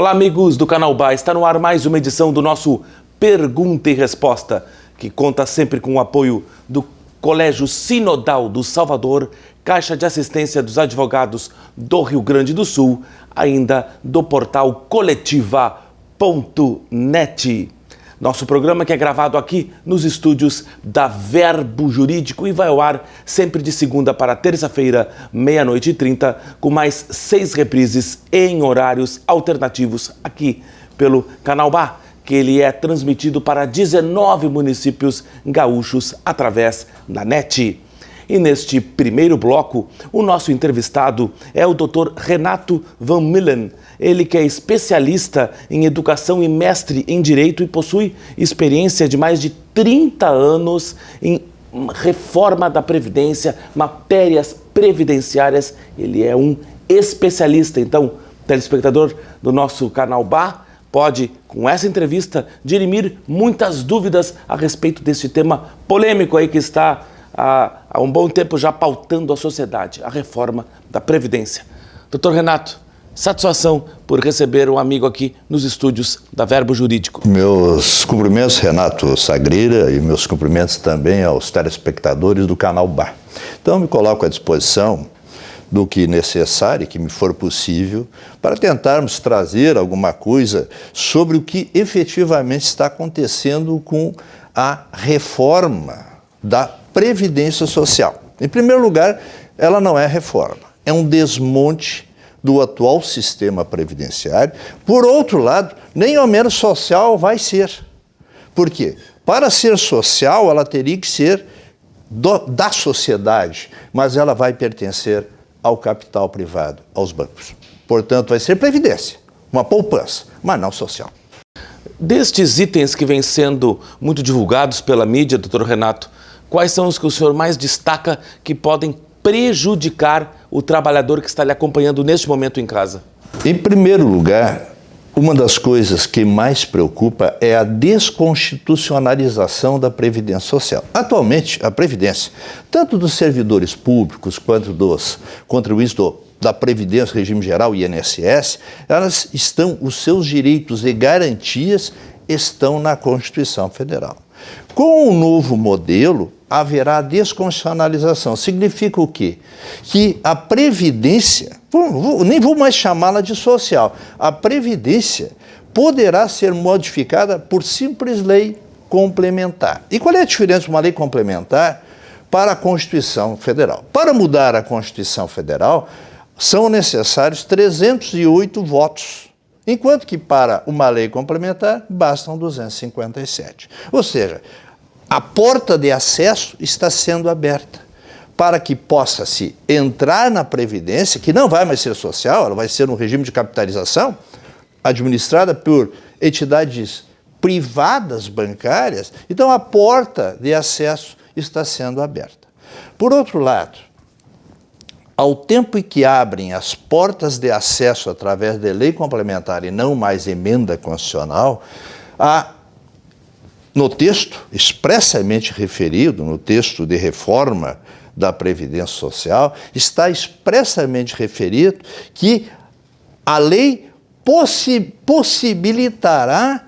Olá, amigos do Canal Bá, está no ar mais uma edição do nosso Pergunta e Resposta, que conta sempre com o apoio do Colégio Sinodal do Salvador, Caixa de Assistência dos Advogados do Rio Grande do Sul, ainda do portal coletiva.net. Nosso programa que é gravado aqui nos estúdios da Verbo Jurídico e vai ao ar sempre de segunda para terça-feira, 00h30, com mais 6 reprises em horários alternativos aqui pelo Canal Bá, que ele é transmitido para 19 municípios gaúchos através da NET. E neste primeiro bloco, o nosso entrevistado é o Dr. Renato Van Millen, ele que é especialista em educação e mestre em Direito e possui experiência de mais de 30 anos em reforma da Previdência, matérias previdenciárias. Ele é um especialista. Então, telespectador do nosso Canal Bá, pode, com essa entrevista, dirimir muitas dúvidas a respeito desse tema polêmico aí que está há um bom tempo já pautando a sociedade, a reforma da Previdência. Doutor Renato, satisfação por receber um amigo aqui nos estúdios da Verbo Jurídico. Meus cumprimentos, Renato Sagreira, e meus cumprimentos também aos telespectadores do Canal Bá. Então, me coloco à disposição do que necessário, que me for possível, para tentarmos trazer alguma coisa sobre o que efetivamente está acontecendo com a reforma da Previdência Social. Em primeiro lugar, ela não é reforma, é um desmonte do atual sistema previdenciário. Por outro lado, nem ao menos social vai ser. Por quê? Para ser social, ela teria que ser da sociedade, mas ela vai pertencer ao capital privado, aos bancos. Portanto, vai ser previdência, uma poupança, mas não social. Destes itens que vêm sendo muito divulgados pela mídia, doutor Renato, quais são os que o senhor mais destaca que podem prejudicar o trabalhador que está lhe acompanhando neste momento em casa? Em primeiro lugar, uma das coisas que mais preocupa é a desconstitucionalização da Previdência Social. Atualmente, a Previdência, tanto dos servidores públicos quanto dos contribuintes da Previdência, Regime Geral e INSS, os seus direitos e garantias estão na Constituição Federal. Com o novo modelo, haverá desconstitucionalização. Significa o quê? Que a Previdência, nem vou mais chamá-la de social, a Previdência poderá ser modificada por simples lei complementar. E qual é a diferença de uma lei complementar para a Constituição Federal? Para mudar a Constituição Federal, são necessários 308 votos. Enquanto que para uma lei complementar, bastam 257. Ou seja, a porta de acesso está sendo aberta para que possa-se entrar na Previdência, que não vai mais ser social, ela vai ser um regime de capitalização, administrada por entidades privadas bancárias. Então, a porta de acesso está sendo aberta. Por outro lado, ao tempo em que abrem as portas de acesso através de lei complementar e não mais emenda constitucional, no texto expressamente referido, no texto de reforma da Previdência Social, está expressamente referido que a lei possibilitará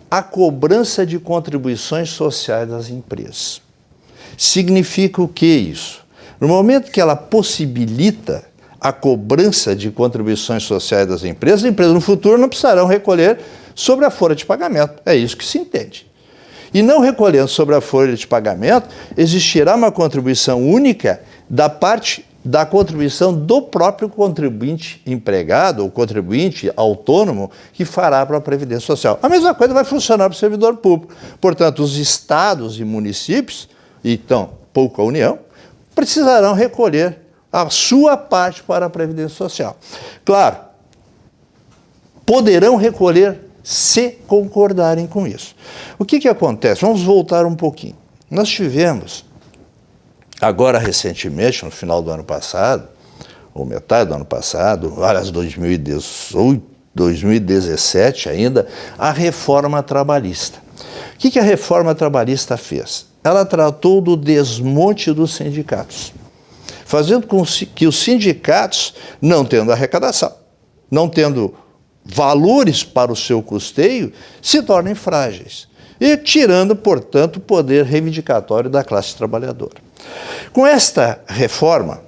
a cobrança de contribuições sociais das empresas. Significa o que isso? No momento que ela possibilita a cobrança de contribuições sociais das empresas no futuro não precisarão recolher sobre a folha de pagamento. É isso que se entende. E não recolhendo sobre a folha de pagamento, existirá uma contribuição única da parte da contribuição do próprio contribuinte empregado ou contribuinte autônomo que fará para a Previdência Social. A mesma coisa vai funcionar para o servidor público. Portanto, os estados e municípios, e então pouco a União, precisarão recolher a sua parte para a Previdência Social. Claro, poderão recolher se concordarem com isso. O que acontece? Vamos voltar um pouquinho. Nós tivemos, agora recentemente, no final do ano passado, ou metade do ano passado, aliás, 2018, 2017 ainda, a reforma trabalhista. O que a reforma trabalhista fez? Ela tratou do desmonte dos sindicatos, fazendo com que os sindicatos, não tendo arrecadação, não tendo valores para o seu custeio se tornem frágeis e tirando, portanto, o poder reivindicatório da classe trabalhadora. Com esta reforma,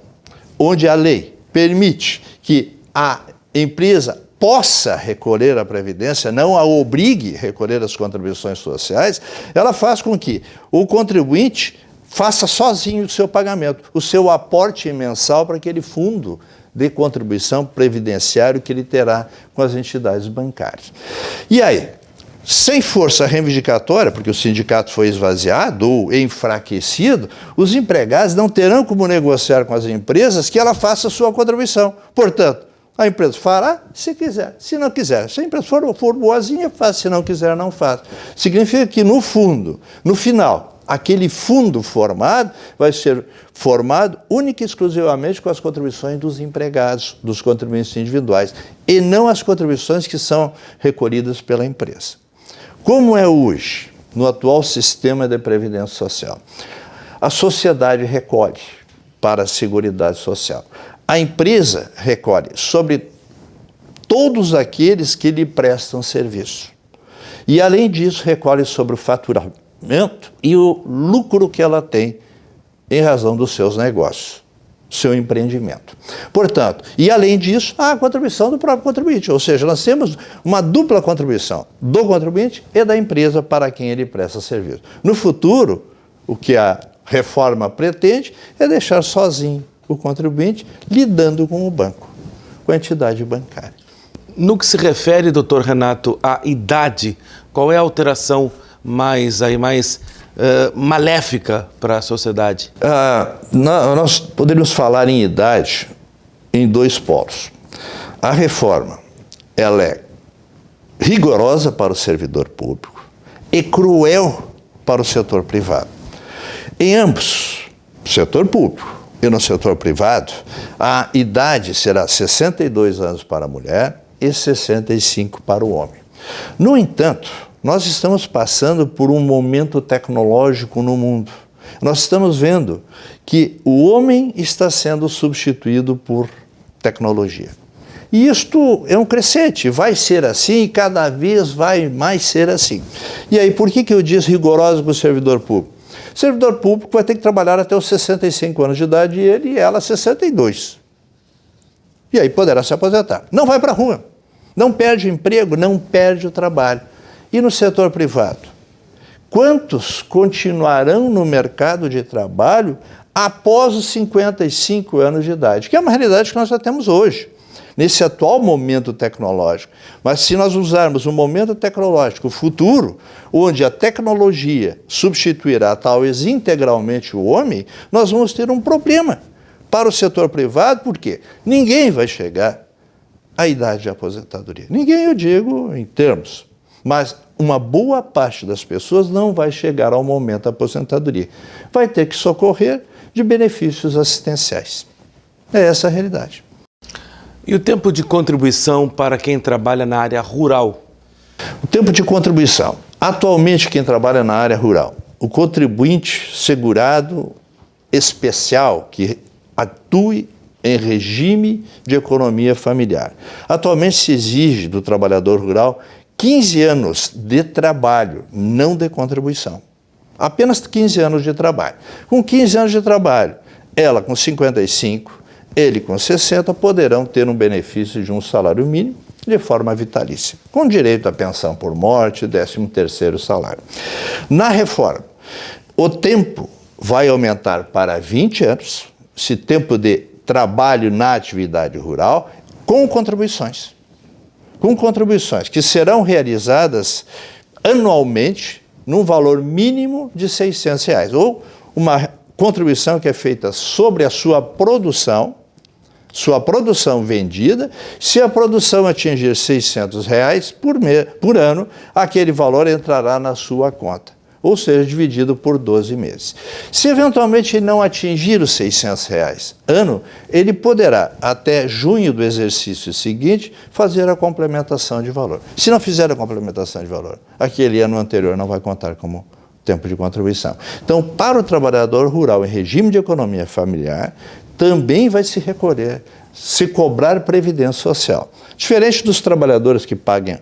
onde a lei permite que a empresa possa recolher a Previdência, não a obrigue a recolher as contribuições sociais, ela faz com que o contribuinte faça sozinho o seu pagamento, o seu aporte mensal para aquele fundo de contribuição previdenciário que ele terá com as entidades bancárias. E aí, sem força reivindicatória, porque o sindicato foi esvaziado ou enfraquecido, os empregados não terão como negociar com as empresas que ela faça a sua contribuição. Portanto, a empresa fará se quiser, se não quiser. Se a empresa for boazinha, faz, se não quiser, não faz. Significa que no fundo, no final, aquele fundo formado vai ser formado única e exclusivamente com as contribuições dos empregados, dos contribuintes individuais, e não as contribuições que são recolhidas pela empresa. Como é hoje, no atual sistema de previdência social? A sociedade recolhe para a Seguridade Social. A empresa recolhe sobre todos aqueles que lhe prestam serviço. E, além disso, recolhe sobre o faturamento e o lucro que ela tem em razão dos seus negócios, seu empreendimento. Portanto, e além disso, há a contribuição do próprio contribuinte, ou seja, nós temos uma dupla contribuição do contribuinte e da empresa para quem ele presta serviço. No futuro, o que a reforma pretende é deixar sozinho o contribuinte lidando com o banco, com a entidade bancária. No que se refere, doutor Renato, à idade, qual é a alteração mais maléfica para a sociedade? Nós poderíamos falar em idade em dois polos. A reforma, ela é rigorosa para o servidor público e cruel para o setor privado. Em ambos, setor público e no setor privado, a idade será 62 anos para a mulher e 65 para o homem. No entanto, nós estamos passando por um momento tecnológico no mundo. Nós estamos vendo que o homem está sendo substituído por tecnologia. E isto é um crescente, vai ser assim e cada vez vai mais ser assim. E aí, por que eu disse rigoroso para o servidor público? O servidor público vai ter que trabalhar até os 65 anos de idade e ele e ela 62. E aí poderá se aposentar. Não vai para a rua, não perde o emprego, não perde o trabalho. E no setor privado? Quantos continuarão no mercado de trabalho após os 55 anos de idade? Que é uma realidade que nós já temos hoje, nesse atual momento tecnológico. Mas se nós usarmos um momento tecnológico futuro, onde a tecnologia substituirá talvez integralmente o homem, nós vamos ter um problema para o setor privado, porque ninguém vai chegar à idade de aposentadoria. Ninguém, eu digo, em termos. Mas uma boa parte das pessoas não vai chegar ao momento da aposentadoria. Vai ter que socorrer de benefícios assistenciais. É essa a realidade. E o tempo de contribuição para quem trabalha na área rural? O tempo de contribuição. Atualmente, quem trabalha na área rural, o contribuinte segurado especial que atue em regime de economia familiar. Atualmente se exige do trabalhador rural 15 anos de trabalho, não de contribuição. Apenas 15 anos de trabalho. Com 15 anos de trabalho, ela com 55, ele com 60, poderão ter um benefício de um salário mínimo de forma vitalícia, com direito à pensão por morte, 13º salário. Na reforma, o tempo vai aumentar para 20 anos, esse tempo de trabalho na atividade rural, com contribuições. Com contribuições que serão realizadas anualmente num valor mínimo de R$600, ou uma contribuição que é feita sobre a sua produção vendida. Se a produção atingir R$600 por ano, aquele valor entrará na sua conta, ou seja, dividido por 12 meses. Se eventualmente ele não atingir os R$600 ano, ele poderá, até junho do exercício seguinte, fazer a complementação de valor. Se não fizer a complementação de valor, aquele ano anterior não vai contar como tempo de contribuição. Então, para o trabalhador rural em regime de economia familiar, também vai se recolher, se cobrar previdência social. Diferente dos trabalhadores que pagam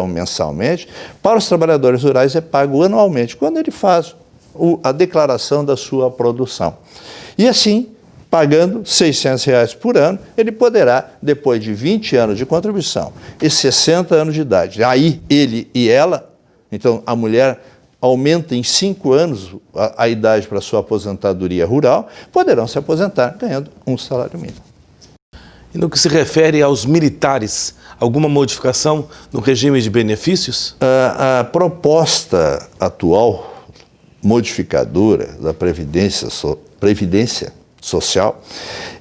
mensalmente, para os trabalhadores rurais é pago anualmente, quando ele faz a declaração da sua produção. E assim, pagando R$ 600 por ano, ele poderá, depois de 20 anos de contribuição e 60 anos de idade, aí ele e ela, então a mulher aumenta em 5 anos a idade para sua aposentadoria rural, poderão se aposentar ganhando um salário mínimo. E no que se refere aos militares, alguma modificação no regime de benefícios? A proposta atual, modificadora da Previdência Social,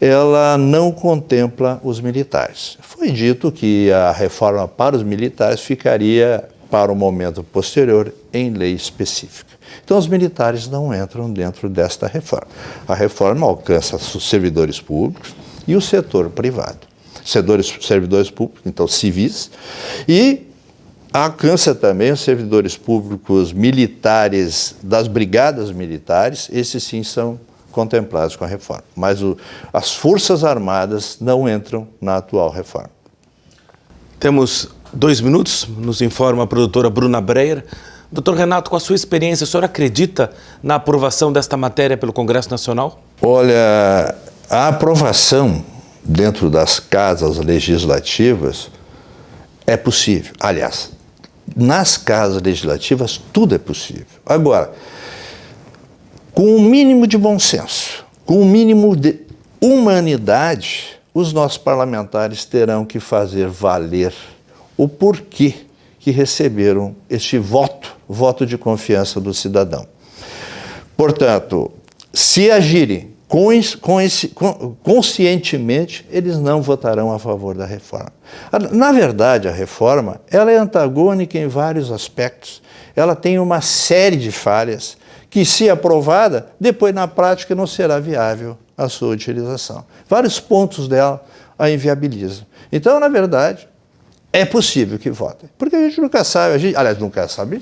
ela não contempla os militares. Foi dito que a reforma para os militares ficaria para o momento posterior em lei específica. Então os militares não entram dentro desta reforma. A reforma alcança os servidores públicos e o setor privado. Servidores públicos, então civis, e alcança também os servidores públicos militares das brigadas militares, esses sim são contemplados com a reforma. Mas as Forças Armadas não entram na atual reforma. Temos 2 minutos, nos informa a produtora Bruna Breyer. Doutor Renato, com a sua experiência, o senhor acredita na aprovação desta matéria pelo Congresso Nacional? Olha, a aprovação dentro das casas legislativas é possível. Aliás, nas casas legislativas tudo é possível. Agora, com um mínimo de bom senso, com um mínimo de humanidade, os nossos parlamentares terão que fazer valer o porquê que receberam este voto de confiança do cidadão. Portanto, se agirem conscientemente, eles não votarão a favor da reforma. Na verdade, a reforma ela é antagônica em vários aspectos. Ela tem uma série de falhas que, se aprovada, depois na prática não será viável a sua utilização. Vários pontos dela a inviabilizam. Então, na verdade, é possível que votem, porque a gente nunca sabe, a gente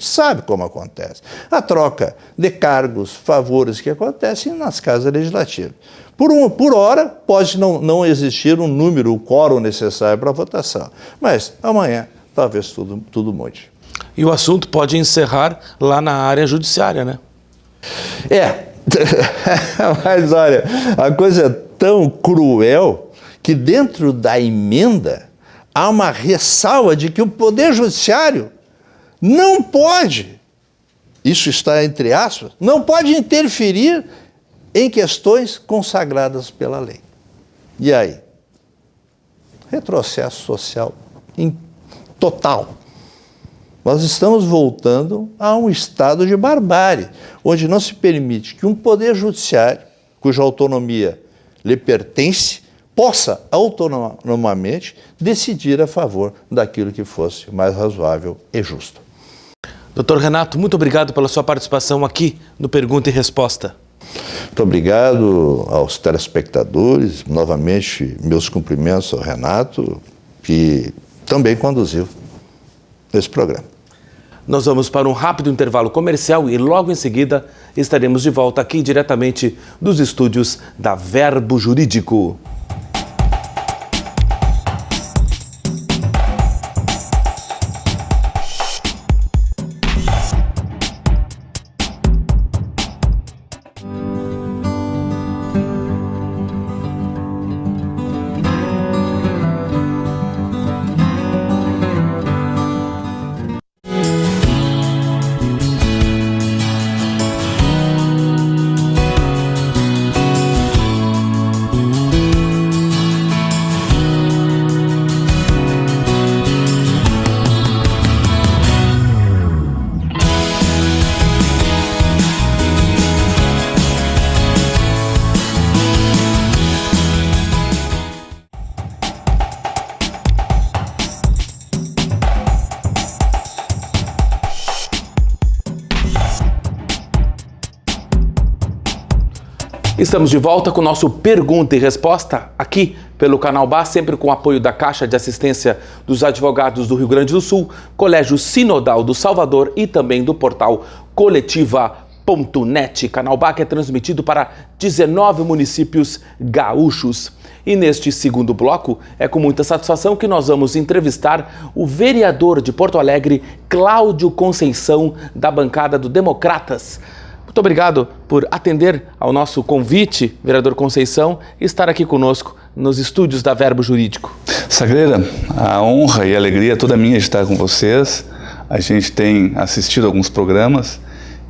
sabe como acontece. A troca de cargos, favores que acontecem nas casas legislativas. Por hora, pode não existir um número, o quórum necessário para a votação, mas amanhã talvez tudo mude. E o assunto pode encerrar lá na área judiciária, né? Mas olha, a coisa é tão cruel que dentro da emenda há uma ressalva de que o Poder Judiciário não pode, isso está entre aspas, não pode interferir em questões consagradas pela lei. E aí? Retrocesso social total. Nós estamos voltando a um estado de barbárie, onde não se permite que um Poder Judiciário, cuja autonomia lhe pertence, possa autonomamente decidir a favor daquilo que fosse mais razoável e justo. Doutor Renato, muito obrigado pela sua participação aqui no Pergunta e Resposta. Muito obrigado aos telespectadores, novamente meus cumprimentos ao Renato, que também conduziu esse programa. Nós vamos para um rápido intervalo comercial e logo em seguida estaremos de volta aqui diretamente dos estúdios da Verbo Jurídico. Estamos de volta com o nosso Pergunta e Resposta aqui pelo Canal Bar, sempre com o apoio da Caixa de Assistência dos Advogados do Rio Grande do Sul, Colégio Sinodal do Salvador e também do portal coletiva.com.br. Net. Canal BAC é transmitido para 19 municípios gaúchos. E neste segundo bloco, é com muita satisfação que nós vamos entrevistar o vereador de Porto Alegre, Cláudio Conceição, da bancada do Democratas. Muito obrigado por atender ao nosso convite, vereador Conceição, e estar aqui conosco nos estúdios da Verbo Jurídico. Sagreira, a honra e a alegria é toda minha de estar com vocês. A gente tem assistido alguns programas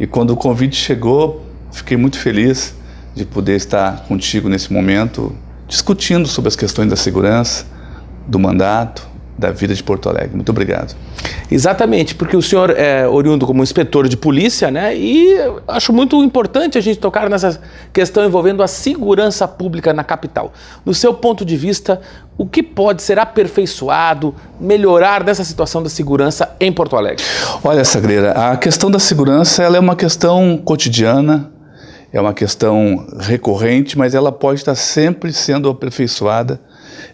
e quando o convite chegou, fiquei muito feliz de poder estar contigo nesse momento, discutindo sobre as questões da segurança, do mandato, da vida de Porto Alegre. Muito obrigado. Exatamente, porque o senhor é oriundo como inspetor de polícia, né? E acho muito importante a gente tocar nessa questão envolvendo a segurança pública na capital. No seu ponto de vista, o que pode ser aperfeiçoado, melhorar dessa situação da segurança em Porto Alegre? Olha, Sagreira, a questão da segurança ela é uma questão cotidiana, é uma questão recorrente, mas ela pode estar sempre sendo aperfeiçoada.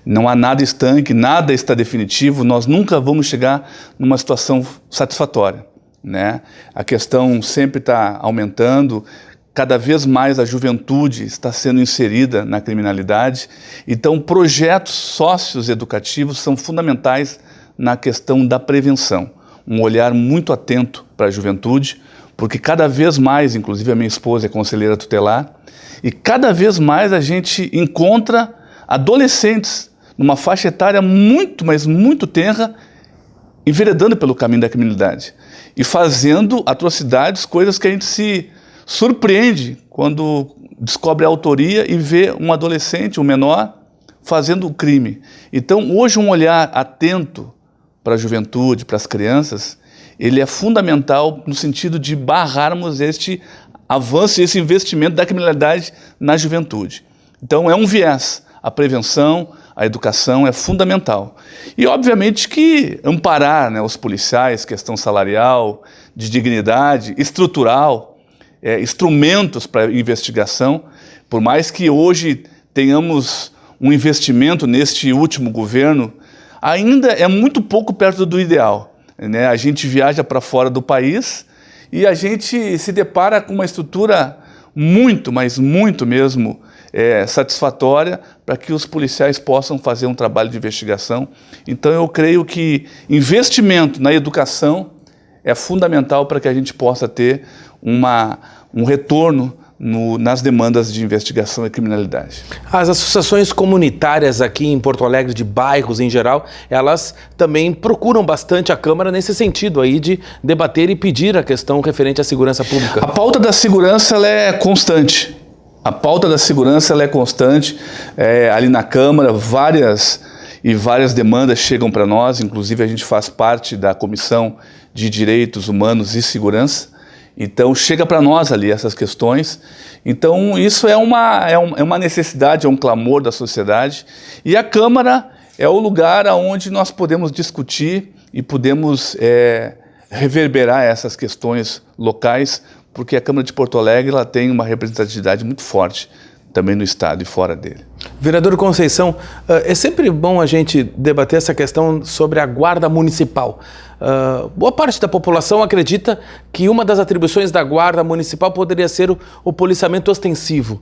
Não há nada estanque, nada está definitivo, nós nunca vamos chegar numa situação satisfatória, né? A questão sempre está aumentando, cada vez mais a juventude está sendo inserida na criminalidade, então projetos socioeducativos são fundamentais na questão da prevenção, um olhar muito atento para a juventude, porque cada vez mais, inclusive a minha esposa é conselheira tutelar, e cada vez mais a gente encontra adolescentes numa faixa etária muito, mas muito tenra, enveredando pelo caminho da criminalidade e fazendo atrocidades, coisas que a gente se surpreende quando descobre a autoria e vê um adolescente, um menor, fazendo o crime. Então, hoje, um olhar atento para a juventude, para as crianças, ele é fundamental no sentido de barrarmos este avanço e esse investimento da criminalidade na juventude. Então, é um viés. A prevenção, a educação é fundamental. E, obviamente, que amparar, né, os policiais, questão salarial, de dignidade, estrutural, instrumentos para investigação, por mais que hoje tenhamos um investimento neste último governo, ainda é muito pouco perto do ideal, né? A gente viaja para fora do país e a gente se depara com uma estrutura muito, mas muito mesmo, satisfatória para que os policiais possam fazer um trabalho de investigação. Então eu creio que investimento na educação é fundamental para que a gente possa ter um retorno nas demandas de investigação e criminalidade. As associações comunitárias aqui em Porto Alegre, de bairros em geral, elas também procuram bastante a Câmara nesse sentido aí de debater e pedir a questão referente à segurança pública. A pauta da segurança ela é constante. A pauta da segurança ela é constante, ali na Câmara, várias demandas chegam para nós, inclusive a gente faz parte da Comissão de Direitos Humanos e Segurança, então chega para nós ali essas questões, então isso é uma necessidade, é um clamor da sociedade, e a Câmara é o lugar onde nós podemos discutir e podemos reverberar essas questões locais, porque a Câmara de Porto Alegre ela tem uma representatividade muito forte também no estado e fora dele. Vereador Conceição, é sempre bom a gente debater essa questão sobre a Guarda Municipal. Boa parte da população acredita que uma das atribuições da Guarda Municipal poderia ser o policiamento ostensivo.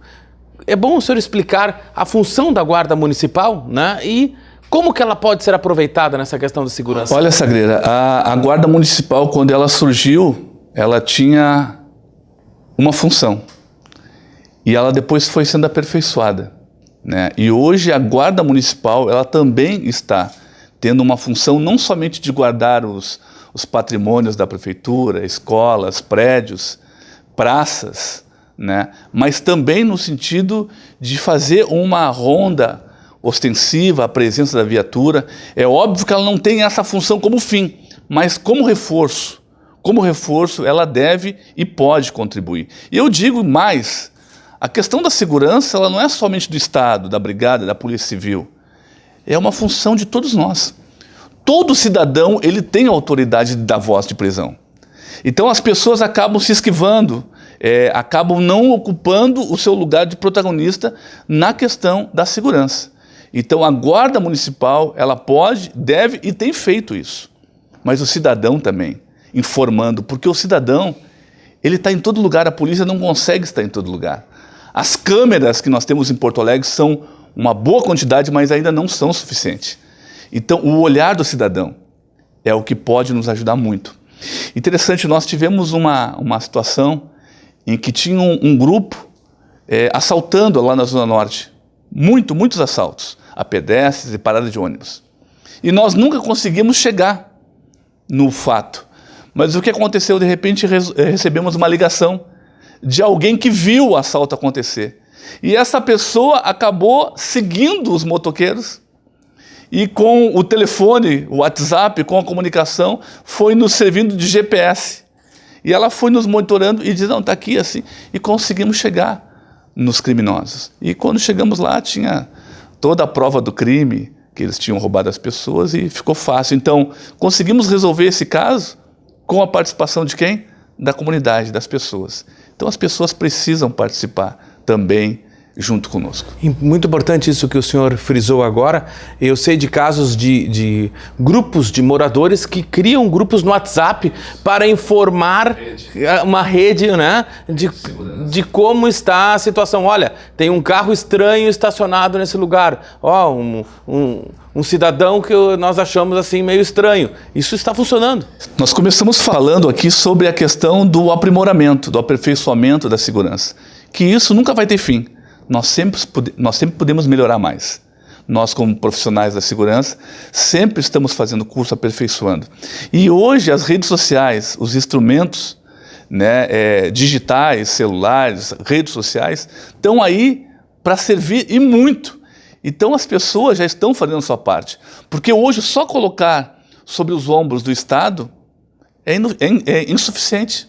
É bom o senhor explicar a função da Guarda Municipal, né, e como que ela pode ser aproveitada nessa questão da segurança? Olha, Sagreira, a Guarda Municipal, quando ela surgiu, ela tinha uma função e ela depois foi sendo aperfeiçoada, né? E hoje a Guarda Municipal ela também está tendo uma função não somente de guardar os patrimônios da prefeitura, escolas, prédios, praças, né? Mas também no sentido de fazer uma ronda ostensiva, a presença da viatura. É óbvio que ela não tem essa função como fim, mas como reforço ela deve e pode contribuir. E eu digo mais, a questão da segurança ela não é somente do Estado, da Brigada, da Polícia Civil, é uma função de todos nós. Todo cidadão ele tem a autoridade de dar voz de prisão. Então as pessoas acabam se esquivando, acabam não ocupando o seu lugar de protagonista na questão da segurança. Então a Guarda Municipal, ela pode, deve e tem feito isso. Mas o cidadão também, informando, porque o cidadão, ele está em todo lugar, a polícia não consegue estar em todo lugar. As câmeras que nós temos em Porto Alegre são uma boa quantidade, mas ainda não são suficientes. Então, o olhar do cidadão é o que pode nos ajudar muito. Interessante, nós tivemos uma situação em que tinha um grupo assaltando lá na Zona Norte. Muitos assaltos a pedestres e parada de ônibus. E nós nunca conseguimos chegar no fato. Mas o que aconteceu? De repente recebemos uma ligação de alguém que viu o assalto acontecer. E essa pessoa acabou seguindo os motoqueiros e com o telefone, o WhatsApp, com a comunicação, foi nos servindo de GPS. E ela foi nos monitorando e disse, não, está aqui assim. E conseguimos chegar nos criminosos. E quando chegamos lá, tinha toda a prova do crime, que eles tinham roubado as pessoas, e ficou fácil. Então, conseguimos resolver esse caso com a participação de quem? Da comunidade, das pessoas. Então, as pessoas precisam participar também junto conosco. Muito importante isso que o senhor frisou agora. Eu sei de casos de grupos de moradores que criam grupos no WhatsApp para informar uma rede, né, de como está a situação. Olha, tem um carro estranho estacionado nesse lugar. Ó, um cidadão que nós achamos assim meio estranho. Isso está funcionando. Nós começamos falando aqui sobre a questão do aprimoramento, do aperfeiçoamento da segurança, que isso nunca vai ter fim. Nós sempre podemos melhorar mais. Nós, como profissionais da segurança, sempre estamos fazendo curso, aperfeiçoando. E hoje as redes sociais, os instrumentos, né, digitais, celulares, redes sociais, estão aí para servir e muito. Então as pessoas já estão fazendo a sua parte. Porque hoje só colocar sobre os ombros do Estado é insuficiente.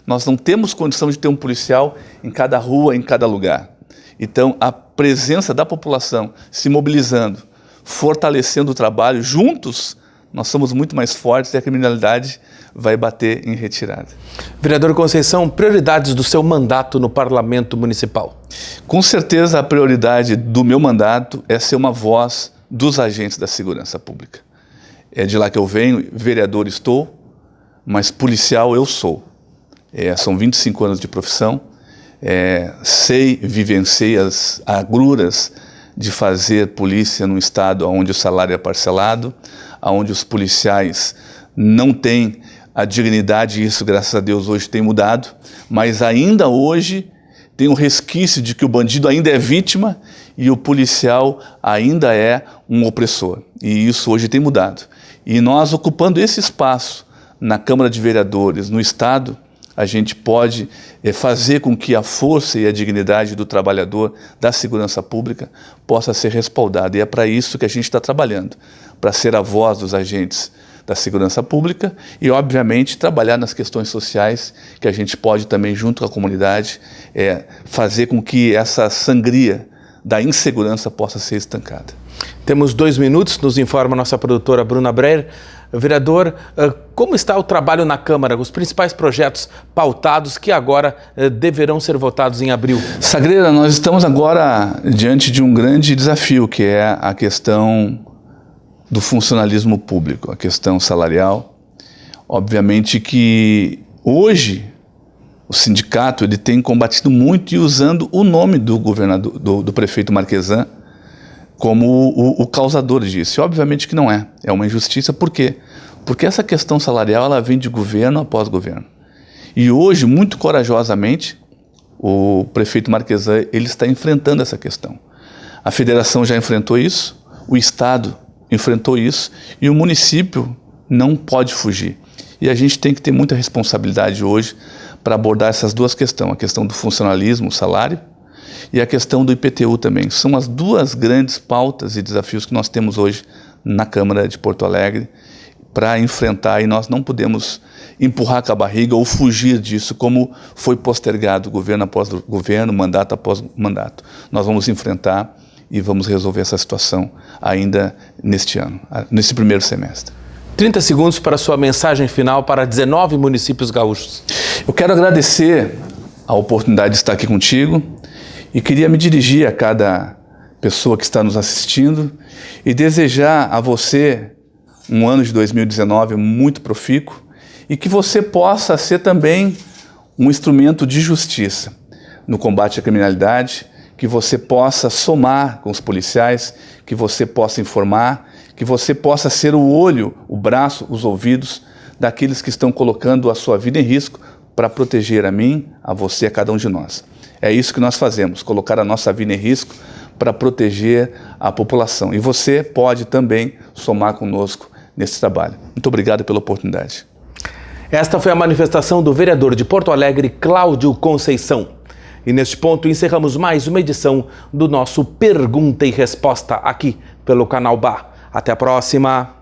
Nós não temos condição de ter um policial em cada rua, em cada lugar. Então, a presença da população se mobilizando, fortalecendo o trabalho, juntos, nós somos muito mais fortes e a criminalidade vai bater em retirada. Vereador Conceição, prioridades do seu mandato no Parlamento Municipal? Com certeza, a prioridade do meu mandato é ser uma voz dos agentes da segurança pública. É de lá que eu venho, vereador estou, mas policial eu sou. São 25 anos de profissão. Vivenciei as agruras de fazer polícia num estado onde o salário é parcelado, onde os policiais não têm a dignidade, e isso, graças a Deus, hoje tem mudado, mas ainda hoje tem um resquício de que o bandido ainda é vítima e o policial ainda é um opressor. E isso hoje tem mudado. E nós, ocupando esse espaço na Câmara de Vereadores, no Estado, a gente pode fazer com que a força e a dignidade do trabalhador da segurança pública possa ser respaldada. E é para isso que a gente está trabalhando, para ser a voz dos agentes da segurança pública e, obviamente, trabalhar nas questões sociais que a gente pode também, junto com a comunidade, fazer com que essa sangria da insegurança possa ser estancada. Temos 2 minutos, nos informa a nossa produtora Bruna Breyer. Vereador, como está o trabalho na Câmara, os principais projetos pautados que agora deverão ser votados em abril? Sagreira, nós estamos agora diante de um grande desafio, que é a questão do funcionalismo público, a questão salarial. Obviamente que hoje o sindicato ele tem combatido muito e usando o nome do governador, do prefeito Marquesan, como o causador disso. E obviamente que não é. É uma injustiça. Por quê? Porque essa questão salarial ela vem de governo após governo. E hoje, muito corajosamente, o prefeito Marquesan ele está enfrentando essa questão. A federação já enfrentou isso, o Estado enfrentou isso e o município não pode fugir. E a gente tem que ter muita responsabilidade hoje para abordar essas duas questões, a questão do funcionalismo, o salário, e a questão do IPTU também. São as duas grandes pautas e desafios que nós temos hoje na Câmara de Porto Alegre para enfrentar, e nós não podemos empurrar com a barriga ou fugir disso, como foi postergado governo após governo, mandato após mandato. Nós vamos enfrentar e vamos resolver essa situação ainda neste ano, nesse primeiro semestre. 30 segundos para a sua mensagem final para 19 municípios gaúchos. Eu quero agradecer a oportunidade de estar aqui contigo e queria me dirigir a cada pessoa que está nos assistindo e desejar a você um ano de 2019 muito profícuo e que você possa ser também um instrumento de justiça no combate à criminalidade, que você possa somar com os policiais, que você possa informar, que você possa ser o olho, o braço, os ouvidos daqueles que estão colocando a sua vida em risco para proteger a mim, a você, a cada um de nós. É isso que nós fazemos, colocar a nossa vida em risco para proteger a população. E você pode também somar conosco nesse trabalho. Muito obrigado pela oportunidade. Esta foi a manifestação do vereador de Porto Alegre, Cláudio Conceição. E neste ponto encerramos mais uma edição do nosso Pergunta e Resposta aqui pelo Canal BA. Até a próxima!